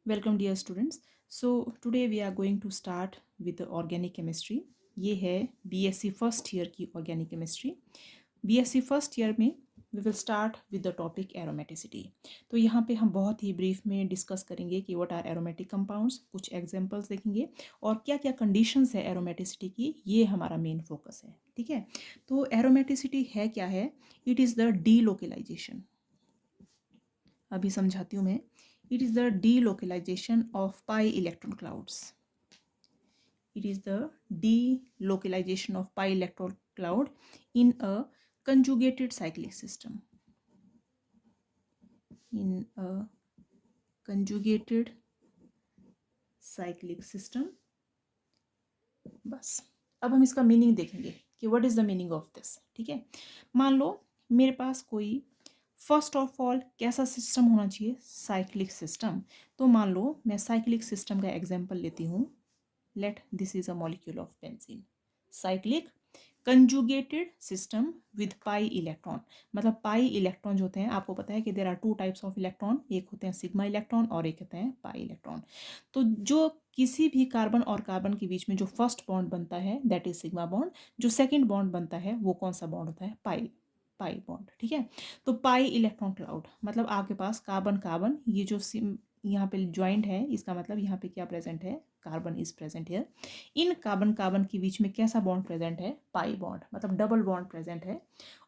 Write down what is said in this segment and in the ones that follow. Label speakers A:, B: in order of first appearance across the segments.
A: Welcome dear students. So today we are going to start with organic chemistry. ये है BSc first year की organic chemistry. BSc first year में we will start with the topic aromaticity. तो यहाँ पे हम बहुत ही brief में डिस्कस करेंगे कि व्हाट आर एरोमेटिक कंपाउंड्स, कुछ एग्जांपल्स देखेंगे और क्या क्या कंडीशंस है एरोमेटिसिटी की, ये हमारा मेन फोकस है। ठीक है, तो एरोमेटिसिटी है क्या है? It is the delocalisation. अभी समझाती हूँ मैं। It is the delocalization of pi electron clouds. It is the delocalization of pi electron cloud in a conjugated cyclic system. In a conjugated cyclic system. बस अब हम इसका मीनिंग देखेंगे कि what is the meaning of this. ठीक है, मान लो मेरे पास कोई फर्स्ट ऑफ ऑल कैसा सिस्टम होना चाहिए? Cyclic system. तो मान लो मैं साइक्लिक सिस्टम का एग्जांपल लेती हूँ। Let this is a molecule of benzene. Cyclic conjugated system with pi electron. मतलब पाई इलेक्ट्रॉन जो होते हैं, आपको पता है कि there are two types of electron, एक होते हैं सिग्मा इलेक्ट्रॉन और एक होते हैं पाई इलेक्ट्रॉन। तो जो किसी भी कार्बन और कार्बन के बीच में जो फर्स्ट बॉन्ड बनता है दैट इज सिग्मा बॉन्ड। जो सेकंड बॉन्ड बनता है वो कौन सा बॉन्ड होता है? पाई पाई बॉन्ड। ठीक है, तो पाई इलेक्ट्रॉन क्लाउड मतलब आपके पास कार्बन कार्बन ये जो यहाँ पे ज्वाइंट है, इसका मतलब यहाँ पे क्या प्रेजेंट है? Carbon is present here. In carbon carbon के बीच में कैसा बॉन्ड प्रेजेंट है? पाई बॉन्ड, मतलब डबल बॉन्ड प्रेजेंट है।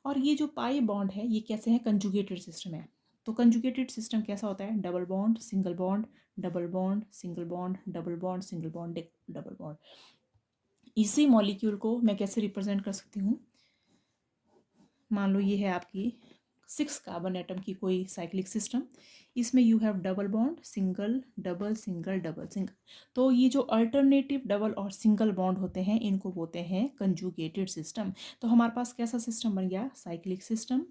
A: और ये जो पाई बॉन्ड है ये कैसे है? कंजुगेटेड सिस्टम है। तो कंजुगेटेड सिस्टम कैसा होता है? Double bond single bond, double bond single bond, double bond single bond, double bond. इसी मॉलिक्यूल को मैं कैसे रिप्रेजेंट कर सकती हूँ? मान लो ये है आपकी 6 कार्बन एटम की कोई साइक्लिक सिस्टम। इसमें you have double bond, single double single double single. तो ये जो अल्टरनेटिव डबल और सिंगल बॉन्ड होते हैं इनको बोलते हैं कंजुगेटेड सिस्टम। तो हमारे पास कैसा सिस्टम बन गया? Cyclic system,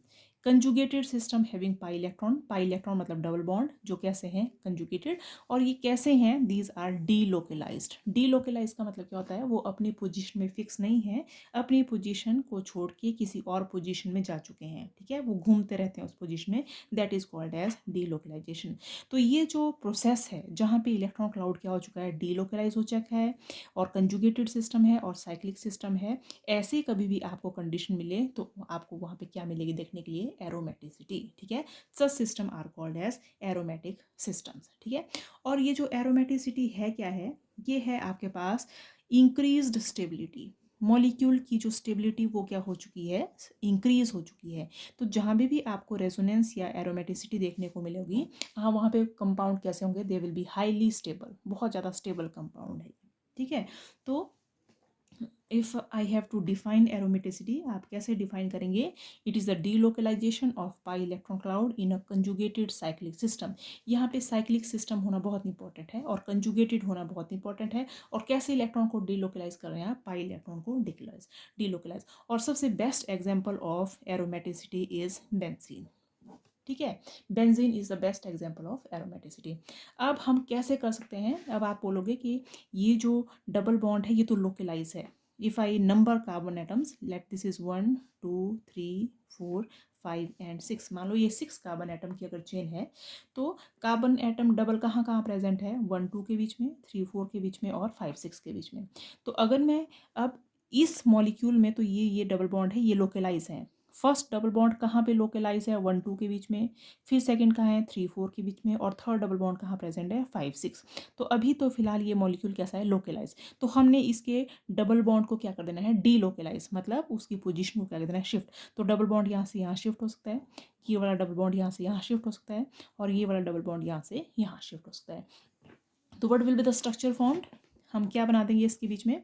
A: conjugated system having pi electron. Pi electron मतलब डबल बॉन्ड जो कैसे हैं? कंजुगेटेड। और ये कैसे हैं? These are डीलोकेलाइज्ड। डीलोकेलाइज का मतलब क्या होता है? वो अपनी पोजीशन में फिक्स नहीं है, अपनी पोजीशन को छोड़ के किसी और पोजीशन में जा चुके हैं। ठीक है, वो घूमते रहते हैं उस पोजीशन में, that is called as delocalization. तो ये जो प्रोसेस है जहाँ पे इलेक्ट्रॉन क्लाउड क्या हो चुका है? डीलोकेलाइज हो चुका है और कंजुगेटेड सिस्टम है और साइक्लिक सिस्टम है। ऐसे कभी भी आपको कंडीशन मिले तो आपको वहाँ पे क्या मिलेगी देखने के लिए? एरोमेटिसिटी। ठीक है, such system are called as aromatic systems. ठीक है, और ये जो एरोमेटिसिटी है क्या है? ये है आपके पास इंक्रीज्ड स्टेबिलिटी। मॉलिक्यूल की जो स्टेबिलिटी वो क्या हो चुकी है? इंक्रीज हो चुकी है। तो जहाँ भी आपको रेजोनेंस या एरोमेटिसिटी देखने को मिलेगी, हाँ वहाँ पे कंपाउंड कैसे होंगे? They will be highly stable, बहुत ज़्यादा स्टेबल कंपाउंड है। ठीक है, तो if I have to define aromaticity, आप कैसे डिफाइन करेंगे? It is the delocalization of pi electron cloud in a conjugated cyclic system. यहाँ पे साइक्लिक सिस्टम होना बहुत इंपॉर्टेंट है और कंजुगेटेड होना बहुत इंपॉर्टेंट है। और कैसे इलेक्ट्रॉन को डीलोकेलाइज कर रहे हैं? पाई इलेक्ट्रॉन को डीलोकेलाइज। और सबसे best example of aromaticity is benzene. ठीक है, benzene is the best example of aromaticity. अब हम कैसे कर सकते हैं? अब आप बोलोगे कि ये जो डबल बॉन्ड है ये तो लोकलाइज है। If I number carbon atoms, let this is 1 2 3 4 5 and 6। मान लो ये 6 कार्बन एटम की अगर चेन है तो कार्बन एटम डबल कहाँ कहाँ प्रेजेंट है? 1 2 के बीच में, 3 4 के बीच में और 5 6 के बीच में। तो अगर मैं अब इस मॉलिक्यूल में, तो ये डबल बॉन्ड है, ये लोकलाइज है। फर्स्ट डबल बॉन्ड कहाँ पे लोकलाइज है? 1 2 के बीच में, फिर सेकंड कहाँ है? 3 4 के बीच में, और थर्ड डबल बॉन्ड कहाँ प्रेजेंट है? 5 6। तो अभी तो फिलहाल ये मॉलिक्यूल कैसा है? लोकलाइज। तो हमने इसके डबल बॉन्ड को क्या कर देना है? डी लोकलाइज, मतलब उसकी पोजीशन को क्या कर देना है? शिफ्ट। तो डबल बॉन्ड यहाँ से यहाँ शिफ्ट हो सकता है, ये वाला डबल बॉन्ड यहाँ से यहाँ शिफ्ट हो सकता है, और ये वाला डबल बॉन्ड यहाँ से यहाँ शिफ्ट हो सकता है। तो what will be the structure formed? हम क्या बना देंगे इसके बीच में?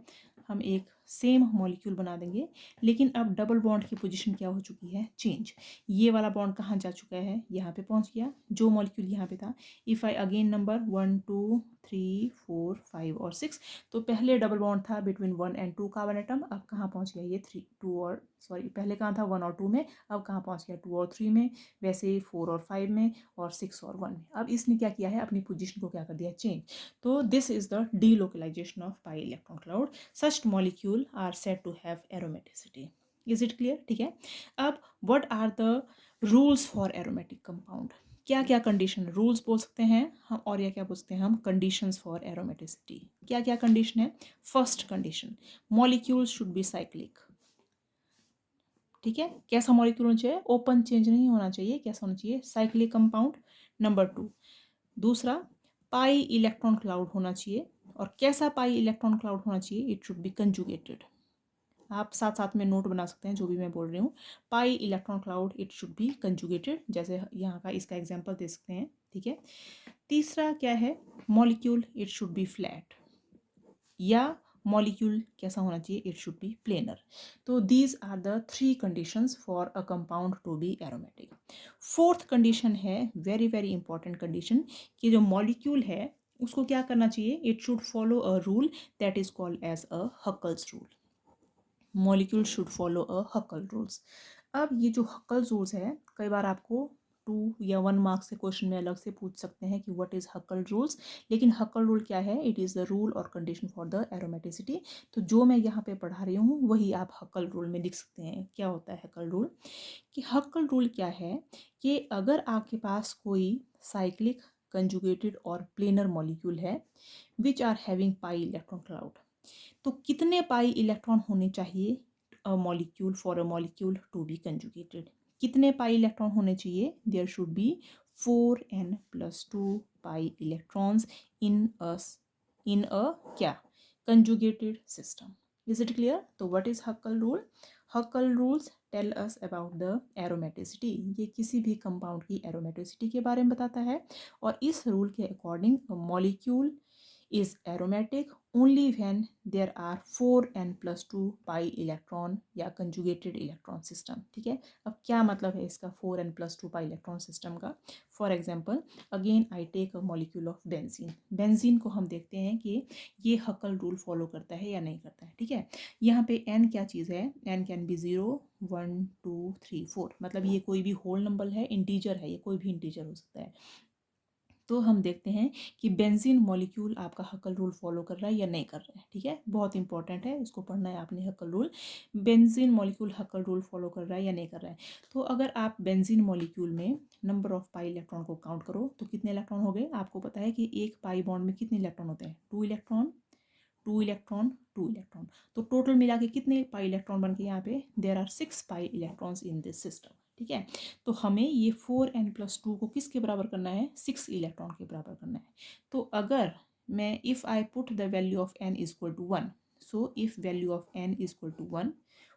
A: हम एक सेम मॉलिक्यूल बना देंगे, लेकिन अब डबल बॉन्ड की पोजीशन क्या हो चुकी है? चेंज। ये वाला बॉन्ड कहाँ जा चुका है? यहाँ पे पहुँच गया, जो मॉलिक्यूल यहाँ पे था। इफ़ आई अगेन नंबर 1 2 3 4 5 और 6, तो पहले डबल बॉन्ड था बिटवीन 1 एंड 2 कार्बन एटम, अब कहाँ पहुँच गया? ये 3 2 और सॉरी पहले कहाँ था? 1 और 2 में, अब कहाँ पहुँच गया? 2 और 3 में, वैसे ही 4 और 5 में, और 6 और 1 में। अब इसने क्या किया है? अपनी पोजीशन को क्या कर दिया? चेंज। तो this is the delocalization of pi electron cloud. Such molecule are said to have aromaticity. Is it clear? ठीक है, अब what are the rules for aromatic compound? क्या क्या कंडीशन, रूल्स बोल सकते हैं हम, और या क्या बोल सकते हैं हम, कंडीशंस फॉर एरोमेटिसिटी। क्या क्या कंडीशन है? First condition, molecules should be cyclic. ठीक है, कैसा मॉलिक्यूल होना चाहिए? ओपन चेंज नहीं होना चाहिए। कैसा होना चाहिए? Cyclic compound. नंबर 2, दूसरा, पाई इलेक्ट्रॉन क्लाउड होना चाहिए। और कैसा पाई इलेक्ट्रॉन क्लाउड होना चाहिए? It should B conjugated. आप साथ साथ में नोट बना सकते हैं जो भी मैं बोल रही हूँ। पाई electron cloud it should B conjugated, जैसे यहाँ का इसका एग्जांपल दे सकते हैं। ठीक है, तीसरा क्या है? Molecule it should be flat, या मॉलिक्यूल कैसा होना चाहिए? It should be planar. तो these are the 3 conditions for a compound to be aromatic. Fourth condition है वेरी वेरी इंपॉर्टेंट कंडीशन, कि जो मॉलिक्यूल है उसको क्या करना चाहिए? It should follow a rule that is called as a Huckel's rule. Molecule should follow a Huckel rules. अब ये जो हक्कल रूल्स है, कई बार आपको 2 या 1 मार्क्स से क्वेश्चन में अलग से पूछ सकते हैं कि व्हाट इज हक्कल रूल्स। लेकिन हक्कल रूल क्या है? इट इज़ द रूल और कंडीशन फॉर द एरोमेटिसिटी। तो जो मैं यहाँ पे पढ़ा रही हूँ वही आप हक्कल रूल में लिख सकते हैं। क्या होता है हक्कल रूल? कि हक्कल रूल क्या है कि अगर आपके पास कोई साइक्लिक, कंजुगेटेड और प्लेनर मॉलिक्यूल है which are having pi electron cloud, तो कितने पाई इलेक्ट्रॉन होने चाहिए a molecule, for a molecule to be conjugated? कितने पाई इलेक्ट्रॉन होने चाहिए? There should be 4n+2 pi electrons in a क्या? Conjugated system. Is it clear? So what is Huckel rule? Huckel rules tell us about the aromaticity. ये किसी भी compound की aromaticity के बारे में बताता है। और इस रूल के according molecule is aromatic only when there are 4n+2 pi electron या कंजुगेटेड इलेक्ट्रॉन सिस्टम। ठीक है, अब क्या मतलब है इसका 4n+2 pi इलेक्ट्रॉन सिस्टम का? For example, again I take a molecule of benzene. Benzene को हम देखते हैं कि ये हक्कल रूल फॉलो करता है या नहीं करता है। ठीक है, यहाँ पे n क्या चीज़ है? n कैन बी 0, 1, 2, 3, 4, मतलब ये कोई भी होल नंबर है, इंटीजर है, ये कोई भी इंटीजर हो सकता है। तो हम देखते हैं कि बेंजीन मॉलिक्यूल आपका हक्कल रूल फॉलो कर रहा है या नहीं कर रहा है। ठीक है, बहुत इंपॉर्टेंट है, इसको पढ़ना है आपने हक्कल rule. Benzene molecule हक्कल rule follow कर रहा है या नहीं कर रहा है। तो अगर आप बेंजीन मॉलिक्यूल में नंबर ऑफ पाई इलेक्ट्रॉन को काउंट करो तो कितने इलेक्ट्रॉन हो गए? आपको पता है कि एक पाई बॉन्ड में कितने इलेक्ट्रॉन होते हैं? 2 इलेक्ट्रॉन, 2 इलेक्ट्रॉन, 2 इलेक्ट्रॉन। तो टोटल मिला के कितने पाई इलेक्ट्रॉन बन के यहाँ पे? There are 6 pi electrons in this system. ठीक है, तो हमें ये 4n+2 को किसके बराबर करना है? 6 इलेक्ट्रॉन के बराबर करना है। तो अगर मैं if I put the value of n is equal to 1, so if value of n is equal to 1,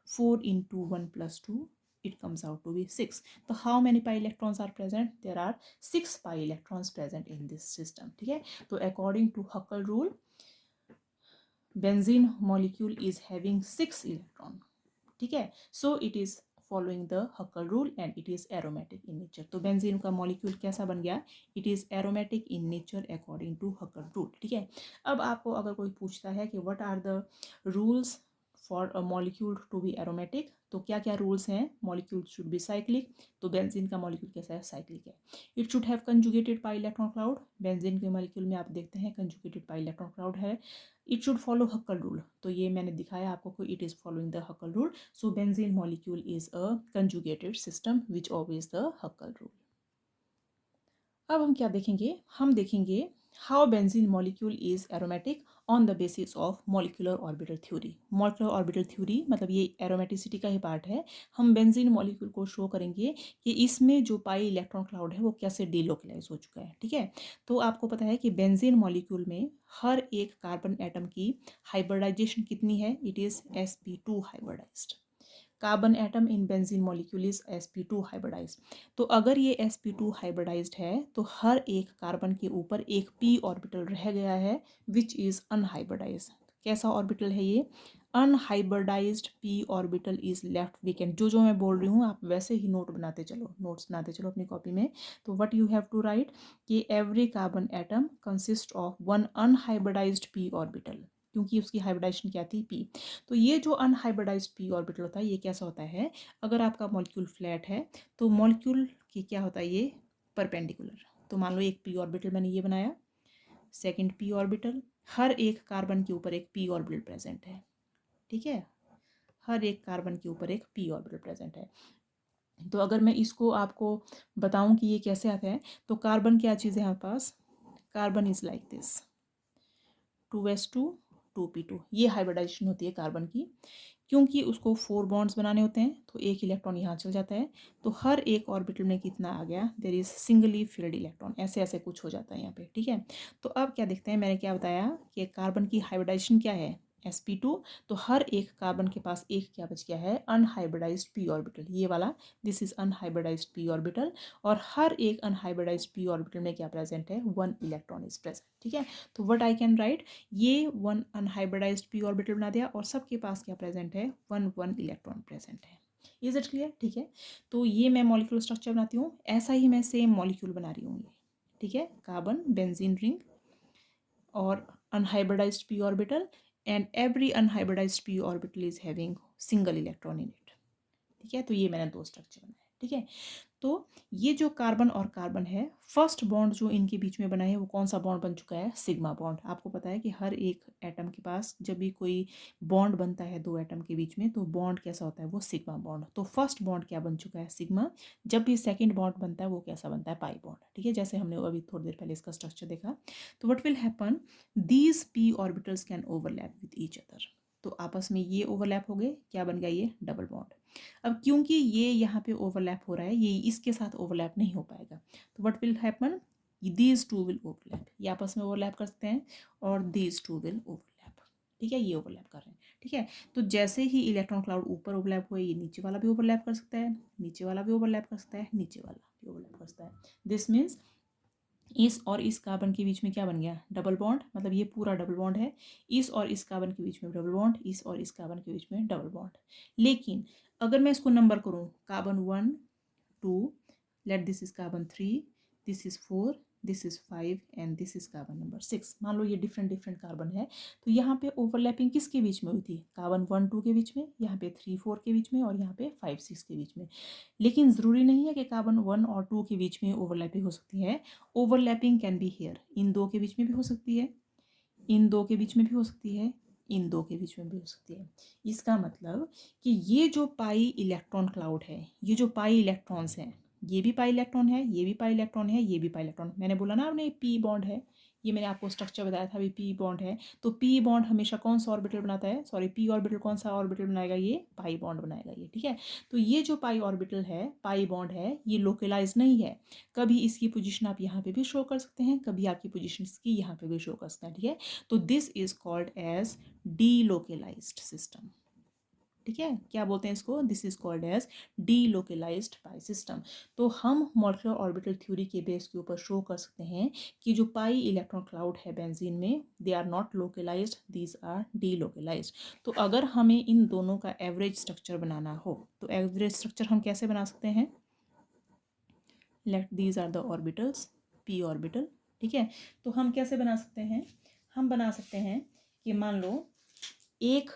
A: 4 into 1+2, it comes out to be 6. So how many pi electrons are present? There are 6 pi electrons present in this system. ठीक है, तो according to Huckel rule, benzene molecule is having 6 electron. ठीक है, so it is following the Huckel rule and it is aromatic in nature. तो benzene का molecule कैसा बन गया? It is aromatic in nature according to Huckel rule. ठीक है, अब आपको अगर कोई पूछता है कि what are the rules for a molecule to be aromatic, तो क्या क्या रूल्स हैं? मॉलिक्यूल शुड बी साइक्लिक, तो बेंजीन का मॉलिक्यूल कैसा है? साइक्लिक है। It should have conjugated pi electron cloud, benzene के मॉलिक्यूल में आप देखते हैं कंजुगेटेड पाई इलेक्ट्रॉन क्लाउड है। It should follow Huckel rule, तो ये मैंने दिखाया आपको कि it is following the Huckel rule. So benzene molecule is a conjugated system which obeys the Huckel rule. अब हम क्या देखेंगे? हम देखेंगे how benzene molecule is aromatic on the basis of molecular orbital theory. Molecular orbital theory मतलब ये aromaticity का ही part है। हम बेंजीन मॉलिक्यूल को शो करेंगे कि इसमें जो पाई इलेक्ट्रॉन क्लाउड है वो कैसे डीलोकलाइज हो चुका है। ठीक है, तो आपको पता है कि बेंजीन मॉलिक्यूल में हर एक कार्बन एटम की हाइब्रिडाइजेशन कितनी है? It is sp2 hybridized. Carbon atom in benzene molecule is sp2 hybridized. तो अगर ये sp2 हाइब्रिडाइज्ड है तो हर एक कार्बन के ऊपर एक p ऑर्बिटल रह गया है विच इज अनहाइब्रिडाइज्ड। कैसा ऑर्बिटल है ये? Unhybridised p orbital is left weekend. जो मैं बोल रही हूँ आप वैसे ही नोट्स बनाते चलो अपनी कॉपी में। तो what you have to write कि every carbon atom consist of one unhybridized p orbital, क्योंकि उसकी हाइब्रिडाइजेशन क्या थी? p। तो ये जो अनहाइब्रिडाइज्ड p ऑर्बिटल होता है ये कैसा होता है? अगर आपका मॉलिक्यूल फ्लैट है तो मॉलिक्यूल की क्या होता है? ये परपेंडिकुलर। तो मान लो एक p ऑर्बिटल मैंने ये बनाया, सेकंड p ऑर्बिटल, हर एक कार्बन के ऊपर एक p ऑर्बिटल प्रेजेंट है। ठीक है, हर एक कार्बन के ऊपर एक p ऑर्बिटल प्रेजेंट है। तो अगर मैं इसको आपको बताऊं कि ये कैसे आता है, तो कार्बन क्या चीज़ है हमारे पास, carbon is like this 2s2 2p2, ये हाइब्रिडाइजेशन होती है कार्बन की। क्योंकि उसको 4 बॉन्ड्स बनाने होते हैं तो एक इलेक्ट्रॉन यहाँ चल जाता है, तो हर एक ऑर्बिटल में कितना आ गया, there is singly filled electron, ऐसे ऐसे कुछ हो जाता है यहाँ पे, ठीक है। तो अब क्या देखते हैं, मैंने क्या बताया कि कार्बन की हाइब्रिडाइजेशन क्या है, sp2। तो हर एक कार्बन के पास एक क्या बच गया है, अनहाइब्रिडाइज्ड p ऑर्बिटल, ये वाला, this is unhybridised p orbital. और हर एक अनहाइब्रिडाइज्ड p ऑर्बिटल में क्या प्रेजेंट है, 1 इलेक्ट्रॉन इज प्रेजेंट, ठीक है। तो व्हाट आई कैन राइट, ये 1 अनहाइब्रिडाइज्ड p ऑर्बिटल बना दिया और सबके पास क्या प्रेजेंट है, 1 इलेक्ट्रॉन प्रेजेंट है। इज इट क्लियर, ठीक है। तो ये मैं मॉलिक्यूलर स्ट्रक्चर बनाती हूँ, ऐसा ही मैं सेम मॉलिक्यूल बना रही हूँ ये, ठीक है। कार्बन बेंजीन रिंग और unhybridized p orbital, and every unhybridized p orbital is having single electron in it, ठीक है। तो ये मैंने दो स्ट्रक्चर बनाए, ठीक है। तो ये जो कार्बन और कार्बन है, फर्स्ट बॉन्ड जो इनके बीच में बना है वो कौन सा बॉन्ड बन चुका है, सिग्मा बॉन्ड। आपको पता है कि हर एक एटम के पास जब भी कोई बॉन्ड बनता है दो एटम के बीच में, तो बॉन्ड कैसा होता है, वो सिग्मा बॉन्ड। तो फर्स्ट बॉन्ड क्या बन चुका है, सिग्मा। जब भी सेकेंड बॉन्ड बनता है वो कैसा बनता है, पाई बॉन्ड, ठीक है। जैसे हमने अभी थोड़ी देर पहले इसका स्ट्रक्चर देखा। तो what will happen, these p orbitals can overlap with each other. तो आपस में ये ओवरलैप हो गए, क्या बन गया, ये डबल बॉन्ड। अब क्योंकि ये यहाँ पे ओवरलैप हो रहा है, ये इसके साथ ओवरलैप नहीं हो पाएगा, तो what will happen, these two will overlap, ये आपस में ओवरलैप कर सकते हैं, और दीज टू विल ओवरलैप, ठीक है। ये ओवरलैप कर रहे हैं, ठीक है। तो जैसे ही इलेक्ट्रॉन क्लाउड ऊपर ओवरलैप हुए, ये नीचे वाला भी ओवरलैप कर सकता है, नीचे वाला भी ओवरलैप कर सकता है, नीचे वाला भी ओवरलैप कर सकता है। दिस मीन्स इस और इस कार्बन के बीच में क्या बन गया, डबल बॉन्ड, मतलब ये पूरा डबल बॉन्ड है। इस और इस कार्बन के बीच में डबल बॉन्ड, इस और इस कार्बन के बीच में डबल बॉन्ड। लेकिन अगर मैं इसको नंबर करूँ, carbon 1 2, let this is carbon 3, this is 4, this is 5 and this is carbon number 6। मान लो ये डिफरेंट डिफरेंट कार्बन है, तो यहाँ पे ओवरलैपिंग किसके बीच में हुई थी, कार्बन 1 2 के बीच में, यहाँ पे 3 4 के बीच में, और यहाँ पे 5 6 के बीच में। लेकिन ज़रूरी नहीं है कि कार्बन 1 और 2 के बीच में ओवरलैपिंग हो सकती है। ओवरलैपिंग कैन बी हेयर, इन दो के बीच में भी हो सकती है, इन दो के बीच में भी हो सकती है, इन दो के बीच में भी हो सकती है। इसका मतलब कि ये जो पाई इलेक्ट्रॉन क्लाउड है, ये जो पाई इलेक्ट्रॉन्स हैं, ये भी पाई इलेक्ट्रॉन है, ये भी पाई इलेक्ट्रॉन है, ये भी पाई इलेक्ट्रॉन, मैंने बोला ना आपने पी बॉन्ड है, ये मैंने आपको स्ट्रक्चर बताया था अभी, पी बॉन्ड है। तो पी बॉन्ड हमेशा कौन सा ऑर्बिटल बनाता है, सॉरी पी ऑर्बिटल कौन सा ऑर्बिटल बनाएगा, ये पाई बॉन्ड बनाएगा ये, ठीक है। तो ये जो पाई ऑर्बिटल है, पाई बॉन्ड है, ये लोकलाइज नहीं है। कभी इसकी पोजीशन आप यहाँ पे भी शो कर सकते हैं, कभी आपकी पोजीशन इसकी यहाँ पे भी शो कर सकते हैं, ठीक है। तो this is called as delocalized system, ठीक है। क्या बोलते हैं इसको, this is called as delocalized pi system. तो हम मॉलिक्यूलर ऑर्बिटल थ्योरी के बेस के ऊपर शो कर सकते हैं कि जो पाई इलेक्ट्रॉन क्लाउड है बेंजीन में, they are not localized, these are delocalized. तो अगर हमें इन दोनों का एवरेज स्ट्रक्चर बनाना हो, तो एवरेज स्ट्रक्चर हम कैसे बना सकते हैं, let these are the orbitals, p orbital, ठीक है। तो हम कैसे बना सकते हैं, हम बना सकते हैं कि मान लो एक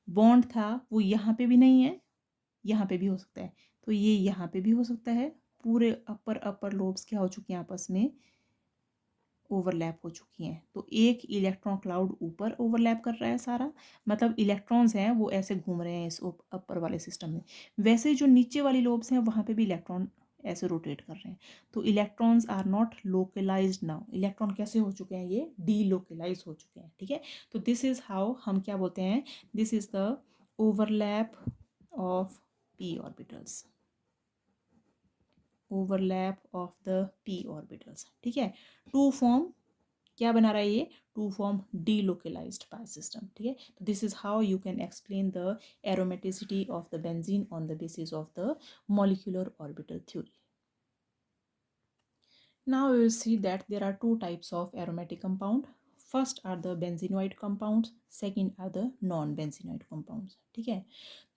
A: बॉन्ड था, वो यहाँ पे भी नहीं है, यहाँ पे भी हो सकता है, तो ये यहाँ पे भी हो सकता है। पूरे अपर अपर लोब्स क्या हो चुके हैं, आपस में ओवरलैप हो चुकी हैं। तो एक इलेक्ट्रॉन क्लाउड ऊपर ओवरलैप कर रहा है सारा, मतलब इलेक्ट्रॉन्स हैं वो ऐसे घूम रहे हैं इस अपर वाले सिस्टम में। वैसे जो नीचे वाली लोब्स हैं वहाँ पे भी इलेक्ट्रॉन ऐसे रोटेट कर रहे हैं। तो electrons are not localized now, electron कैसे हो चुके हैं, ये डीलोकलाइज हो चुके हैं, ठीक है। तो दिस इज हाउ हम क्या बोलते हैं, this is the overlap of p orbitals, overlap of the p orbitals, ठीक है। टू फॉर्म क्या बना रहा है ये, to form delocalized pi system, ठीक है। तो this is how you can explain the aromaticity of the benzene on the basis of the molecular orbital theory. Now we will see that there are two types of aromatic compound. First are the benzenoid compounds, second are the non-benzenoid compounds, ठीक है।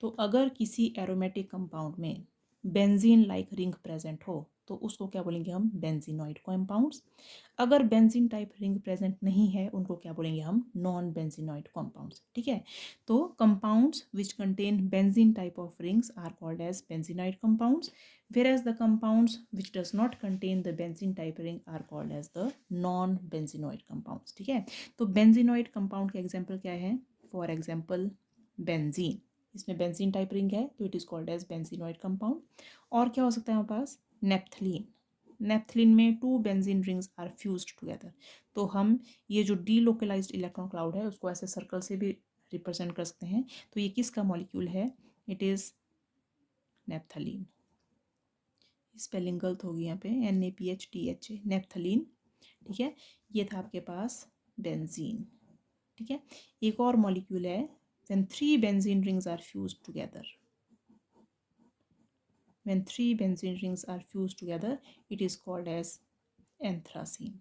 A: तो अगर किसी aromatic compound में benzene like ring present हो तो उसको क्या बोलेंगे हम, बेंजीनॉइड कंपाउंड्स। अगर बेंजीन टाइप रिंग प्रेजेंट नहीं है उनको क्या बोलेंगे हम, नॉन बेंजीनॉइड कंपाउंड्स, ठीक है। तो compounds which contain benzene type of rings are called as benzenoid compounds, whereas the compounds which does not contain the benzene type ring are called as the non benzenoid compounds, ठीक है। तो benzenoid compound के example क्या है, for example benzene, इसमें benzene type ring है तो it is called as benzenoid compound. और क्या हो सकता है हमारे पास, नेप्थलीन। नेप्थलीन में 2 benzene rings are fused together. तो हम ये जो डीलोकलाइज्ड इलेक्ट्रॉन क्लाउड है उसको ऐसे सर्कल से भी रिप्रेजेंट कर सकते हैं। तो ये किसका मॉलिक्यूल है, इट इज़ नेप्थलीन। स्पेलिंग गलत होगी यहाँ पे, NaPHTHA, नेप्थलीन। ठीक है, ये था आपके पास बेंजीन। ठीक है, एक और मॉलिक्यूल है, when 3 benzene rings are fused together, when 3 benzene rings are fused together it is called as anthracene.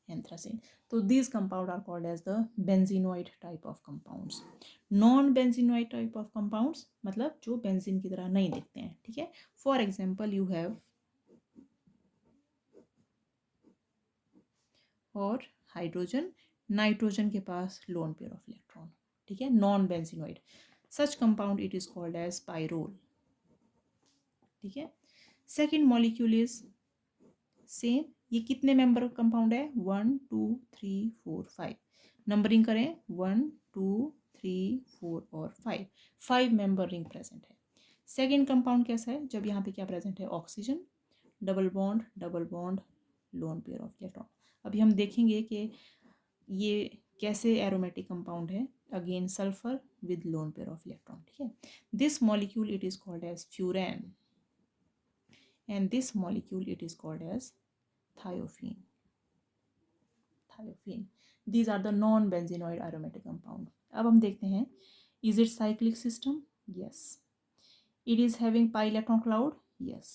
A: Anthracene. So these compounds are called as the benzenoid type of compounds. Non benzenoid type of compounds मतलब जो benzene की तरह नहीं दिखते हैं। ठीक है, for example you have और हाइड्रोजन, नाइट्रोजन के पास लोन पेयर ऑफ इलेक्ट्रॉन। ठीक है, non benzenoid, such compound it is called as pyrrole. ठीक है, सेकेंड मॉलिक्यूल इज सेम। ये कितने मेंबर कंपाउंड है, 1 2 3 4 5। नंबरिंग करें, 1 2 3 4 और 5, 5 मेंबर रिंग प्रेजेंट है। सेकेंड कंपाउंड कैसा है, जब यहाँ पे क्या प्रेजेंट है, oxygen, double bond lone pair of electron. अभी हम देखेंगे कि ये कैसे एरोमेटिक कंपाउंड है, again sulphur with lone pair of electron. ठीक है, this molecule it is called as furan and this molecule it is called as thiophene. These are the non benzenoid aromatic compound. अब हम देखते हैं, is it cyclic system? Yes. It is having pi electron cloud? Yes.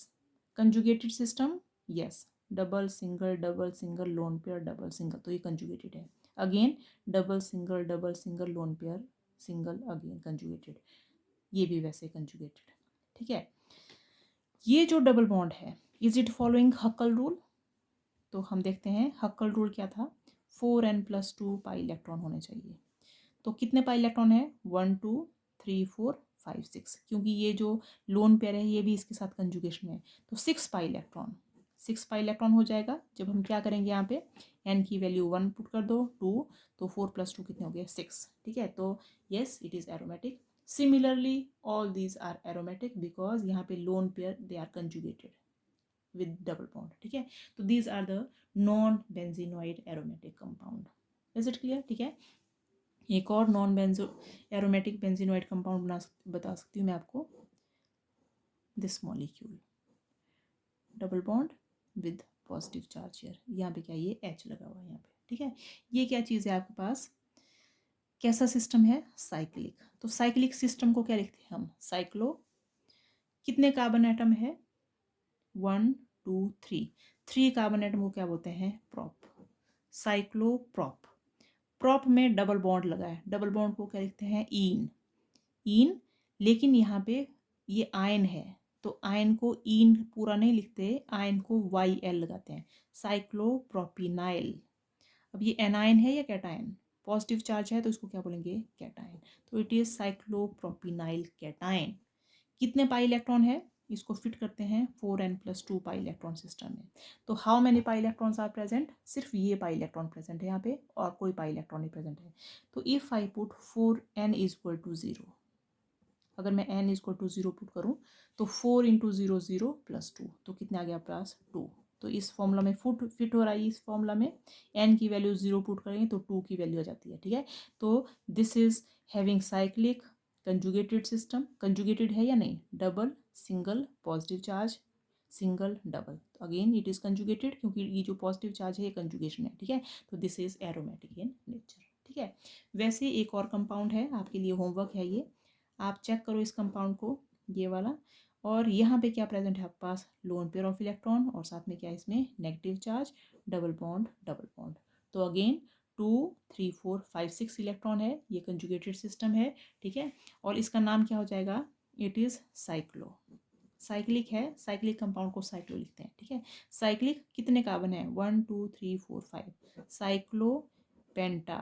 A: Conjugated system? Yes. Double single lone pair double single, तो ये conjugated है। Again double single lone pair single, again conjugated, ये भी वैसे कंजुगेटेड। ठीक है, ये जो डबल बॉन्ड है, इज इट फॉलोइंग हक्कल रूल? तो हम देखते हैं हक्कल रूल क्या था, 4n+2 पाई इलेक्ट्रॉन होने चाहिए। तो कितने पाई इलेक्ट्रॉन है, 1 2 3 4 5 6, क्योंकि ये जो लोन पेयर है ये भी इसके साथ कंजुगेशन है, तो 6 पाई इलेक्ट्रॉन हो जाएगा। जब हम क्या करेंगे, यहाँ पे n की वैल्यू 1 पुट कर दो, 2, तो 4 + 2 कितने हो गए, 6। ठीक है, तो yes it is aromatic. Similarly all these are aromatic because यहाँ पे lone pair they are conjugated with double bond. ठीक है, तो these are the non benzenoid aromatic compound. Is it clear? ठीक है, एक और non benzo aromatic benzenoid compound बता सकती हूँ मैं आपको, this molecule, double bond with positive charge here, यहाँ पे क्या, ये H लगा हुआ है यहाँ पे। ठीक है, ये क्या चीज़ है आपके पास, कैसा सिस्टम है, साइक्लिक। तो साइक्लिक सिस्टम को क्या लिखते हैं हम, साइक्लो, कितने कार्बन एटम है, 1 2 3, 3 कार्बन एटम को क्या बोलते हैं, प्रॉप, साइक्लोप्रॉप। प्रॉप में डबल बॉन्ड लगा है, डबल बॉन्ड को क्या लिखते हैं, इन, लेकिन यहाँ पे ये आयन है तो आयन को इन पूरा नहीं लिखते, आयन को YL लगाते हैं, साइक्लोप्रोपिनाइल। अब ये एनायन है या कैटायन, पॉजिटिव चार्ज है तो इसको क्या बोलेंगे, कैटायन। तो इट इज साइक्लोप्रोपिनाइल कैटायन। कितने पाई इलेक्ट्रॉन है, इसको फिट करते हैं 4n+2 पाई इलेक्ट्रॉन सिस्टम में। तो how many pi electrons are present, सिर्फ ये पाई इलेक्ट्रॉन प्रेजेंट है यहाँ पे और कोई पाई इलेक्ट्रॉन नहीं प्रेजेंट है। तो इफ आई पुट 4n = 0, अगर मैं n = 0 पुट करूँ तो 4 × 0 0 + 2, तो कितने आ गया पास, 2। तो इस फॉर्मूला में फिट हो रहा है, इस फॉर्मूला में n की वैल्यू 0 पुट करेंगे तो 2 की वैल्यू आ जाती है। ठीक है, तो this is having cyclic conjugated system, conjugated है या नहीं, double single positive charge single double, again it is conjugated क्योंकि ये जो पॉजिटिव चार्ज है ये कंजुगेशन है। ठीक है, तो this is aromatic in nature. ठीक है, वैसे एक और कंपाउंड है, आपके लिए होमवर्क है ये, आप चेक करो इस कंपाउंड को, ये वाला, और यहाँ पे क्या प्रेजेंट है आपके पास, लोन पेयर ऑफ इलेक्ट्रॉन और साथ में क्या है इसमें, नेगेटिव चार्ज, डबल बॉन्ड। तो अगेन 2 3 4 5 6 इलेक्ट्रॉन है, ये कंजुगेटेड सिस्टम है। ठीक है, और इसका नाम क्या हो जाएगा, इट इज़ साइक्लो, साइक्लिक है, साइक्लिक कंपाउंड को साइक्लो लिखते हैं। ठीक है, साइक्लिक कितने कार्बन है, 1 2 3 4 5, साइक्लो पेंटा,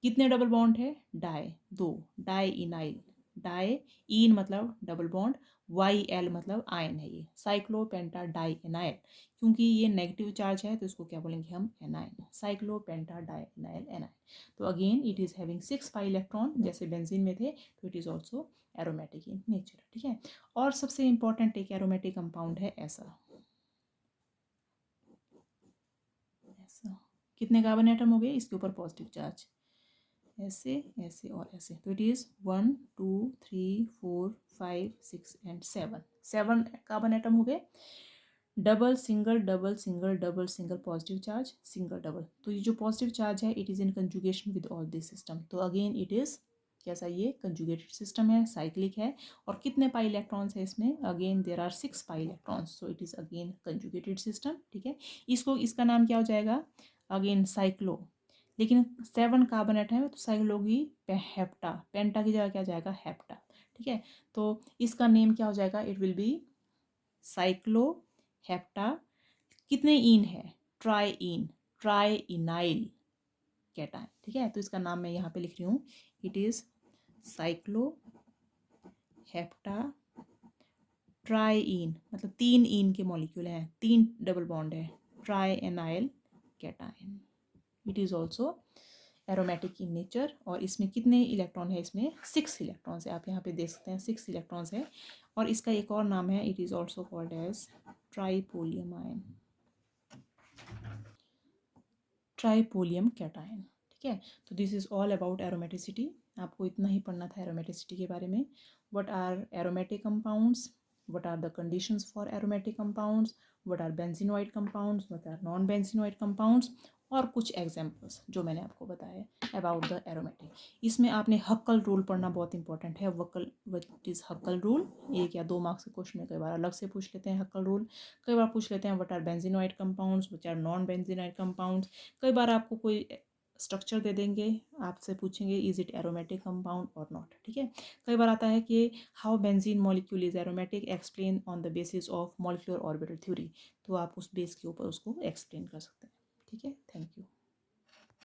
A: कितने डबल बॉन्ड है, डाई, 2, डाई इनाइल, डाई इन मतलब डबल बॉन्ड, YL मतलब आयन है ये, साइक्लोपेंटाडाइएनाइल, क्योंकि ये नेगेटिव चार्ज है तो इसको क्या बोलेंगे हम, एनाइन, साइक्लोपेंटाडाइएनाइल एनाइन। तो again it is having 6 pi electron, जैसे बेंजीन में थे, तो it is also aromatic in nature, ठीक है। और सबसे इंपॉर्टेंट एक एरोमेटिक कंपाउंड है ऐसा, ऐसा, कितने कार्बन एटम हो गए इसके ऊपर पॉजिटिव चार्ज, ऐसे ऐसे और ऐसे, तो it is 1 2 3 4 5 6 and 7 carbon atom हो गए। Double single double single double single positive charge, single double, तो ये जो पॉजिटिव चार्ज है it is in conjugation with all this system, तो अगेन इट इज़ कैसा, ये कंजुगेटेड सिस्टम है, साइक्लिक है। और कितने पाई इलेक्ट्रॉन्स है इसमें, again there are 6 pi electrons, so it is again conjugated system, ठीक है। इसको, इसका नाम क्या हो जाएगा, अगेन साइक्लो, लेकिन 7 कार्बन एटम है तो साइक्लो की हेप्टा, पेंटा की जगह क्या जाएगा, हेप्टा, ठीक है। तो इसका नेम क्या हो जाएगा, it will be cyclo hepta, कितने ईन है, ट्राई इनाइल कैटायन, ठीक है। तो इसका नाम मैं यहाँ पे लिख रही हूँ, it is cycloheptatriene, मतलब 3 ईन के मॉलिक्यूल हैं, 3 डबल बॉन्ड है, trienyl cation, it is also aromatic in nature. और इसमें कितने इलेक्ट्रॉन है, इसमें 6 इलेक्ट्रॉन्स है, आप यहाँ पे देख सकते हैं 6 इलेक्ट्रॉन्स है। और इसका एक और नाम है, it is also called as tropylium ion, tropylium cation, ठीक है। तो this is all about aromaticity, आपको इतना ही पढ़ना था एरोमेटिसिटी के बारे में। What are aromatic compounds, what are the conditions for aromatic compounds, what are benzenoid compounds, what are non benzenoid compounds, और कुछ एग्जाम्पल्स जो मैंने आपको बताया अबाउट द एरोमेटिक। इसमें आपने हक्कल रूल पढ़ना बहुत इंपॉर्टेंट है, वक्ल व्हाट इज हक्कल रूल, 1 या 2 मार्क्स के क्वेश्चन में कई बार अलग से पूछ लेते हैं हक्कल रूल, कई बार पूछ लेते हैं what are benzenoid compounds, what are non benzenoid compounds, कई बार आपको कोई स्ट्रक्चर दे देंगे, आपसे पूछेंगे इज इट एरोमेटिक कंपाउंड और नॉट, ठीक है। कई बार आता है कि how benzene molecule is aromatic, explain on the basis of molecular orbital theory, तो आप उस बेस के ऊपर उसको एक्सप्लेन कर सकते हैं, ठीक है। Thank you.